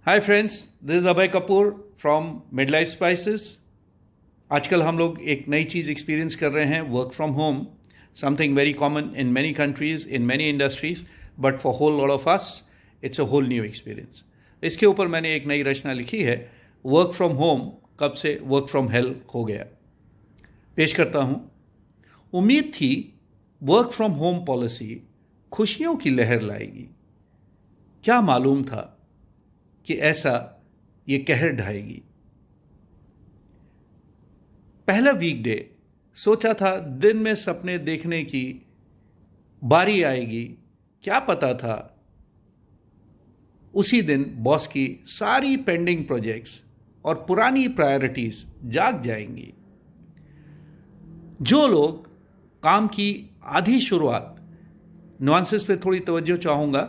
Hi friends, this is Abhay Kapoor from Midlife Spices. आजकल हम लोग एक नई चीज़ एक्सपीरियंस कर रहे हैं, work from home, something very common in many countries, in many industries, but for whole lot of us it's a whole new experience. इसके ऊपर मैंने एक नई रचना लिखी है, वर्क फ्रॉम होम कब से वर्क फ्रॉम हेल हो गया। पेश करता हूँ। उम्मीद थी वर्क फ्रॉम होम पॉलिसी खुशियों की लहर लाएगी, क्या मालूम था कि ऐसा ये कहर ढाएगी। पहला वीकडे सोचा था दिन में सपने देखने की बारी आएगी, क्या पता था उसी दिन बॉस की सारी पेंडिंग प्रोजेक्ट्स और पुरानी प्रायोरिटीज जाग जाएंगी। जो लोग काम की आधी शुरुआत, नुआंसेस पे थोड़ी तवज्जो चाहूँगा,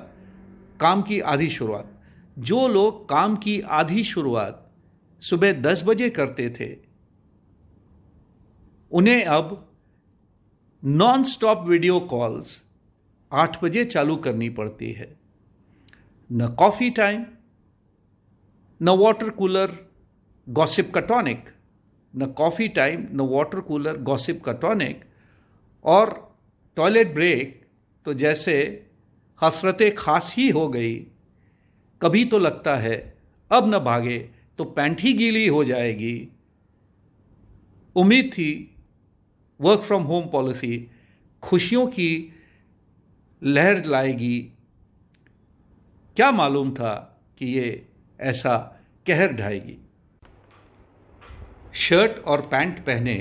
काम की आधी शुरुआत, जो लोग काम की आधी शुरुआत सुबह 10 बजे करते थे, उन्हें अब नॉन स्टॉप वीडियो कॉल्स 8 बजे चालू करनी पड़ती है। न कॉफी टाइम, न वाटर कूलर गॉसिप का टॉनिक, न कॉफी टाइम, न वाटर कूलर गॉसिप का टॉनिक, और टॉयलेट ब्रेक तो जैसे हसरत खास ही हो गई। कभी तो लगता है अब न भागे तो पैंट ही गीली हो जाएगी। उम्मीद थी वर्क फ्रॉम होम पॉलिसी खुशियों की लहर लाएगी, क्या मालूम था कि ये ऐसा कहर ढाएगी। शर्ट और पैंट पहने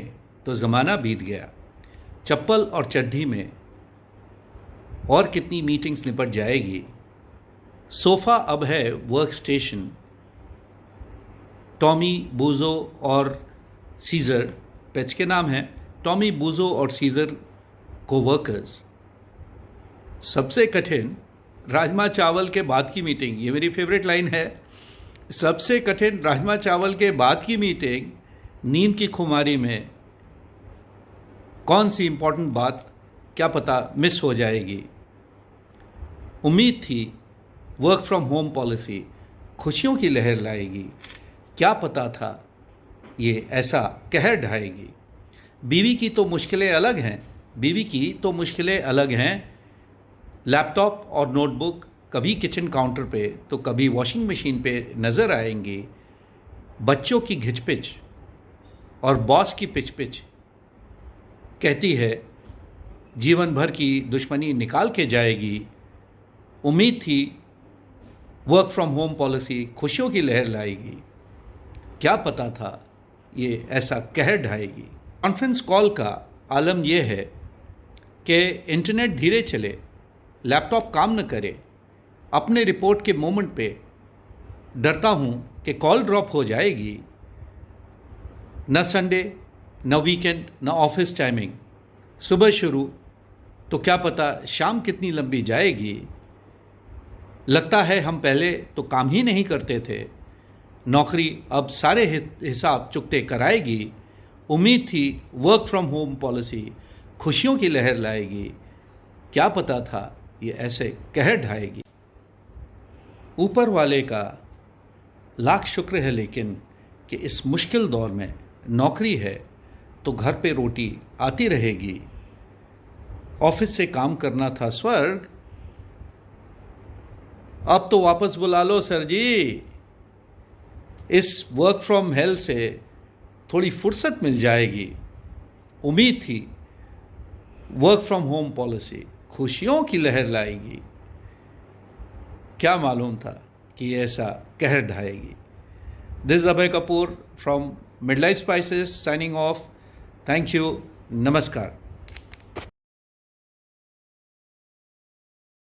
तो ज़माना बीत गया, चप्पल और चड्ढी में और कितनी मीटिंग्स निपट जाएगी। सोफ़ा अब है वर्क स्टेशन। टॉमी, बूजो और सीज़र पेट्स के नाम हैं। टॉमी, बूजो और सीज़र कोवर्कर्स। सबसे कठिन राजमा चावल के बाद की मीटिंग, ये मेरी फेवरेट लाइन है। सबसे कठिन राजमा चावल के बाद की मीटिंग, नींद की खुमारी में कौन सी इंपॉर्टेंट बात क्या पता मिस हो जाएगी। उम्मीद थी वर्क फ्रॉम होम पॉलिसी खुशियों की लहर लाएगी, क्या पता था ये ऐसा कहर ढाएगी। बीवी की तो मुश्किलें अलग हैं, बीवी की तो मुश्किलें अलग हैं। लैपटॉप और नोटबुक कभी किचन काउंटर पे तो कभी वॉशिंग मशीन पे नज़र आएंगी। बच्चों की घिचपिच और बॉस की पिच कहती है जीवन भर की दुश्मनी निकाल के जाएगी। उम्मीद थी वर्क फ्रॉम होम पॉलिसी खुशियों की लहर लाएगी, क्या पता था ये ऐसा कहर ढाएगी। कॉन्फ्रेंस कॉल का आलम यह है कि इंटरनेट धीरे चले, लैपटॉप काम न करे। अपने रिपोर्ट के मोमेंट पे डरता हूँ कि कॉल ड्रॉप हो जाएगी। न संडे, न वीकेंड, न ऑफिस टाइमिंग। सुबह शुरू तो क्या पता शाम कितनी लंबी जाएगी। लगता है हम पहले तो काम ही नहीं करते थे, नौकरी अब सारे हिसाब चुकते कराएगी। उम्मीद थी वर्क फ्रॉम होम पॉलिसी खुशियों की लहर लाएगी, क्या पता था ये ऐसे कहर ढाएगी। ऊपर वाले का लाख शुक्र है लेकिन कि इस मुश्किल दौर में नौकरी है तो घर पे रोटी आती रहेगी। ऑफिस से काम करना था स्वर्ग, अब तो वापस बुला लो सर जी। इस वर्क फ्रॉम हेल से थोड़ी फुर्सत मिल जाएगी। उम्मीद थी वर्क फ्रॉम होम पॉलिसी खुशियों की लहर लाएगी, क्या मालूम था कि ऐसा कहर ढाएगी। This is Abhay Kapoor from Midlife Spices signing off. Thank you, नमस्कार।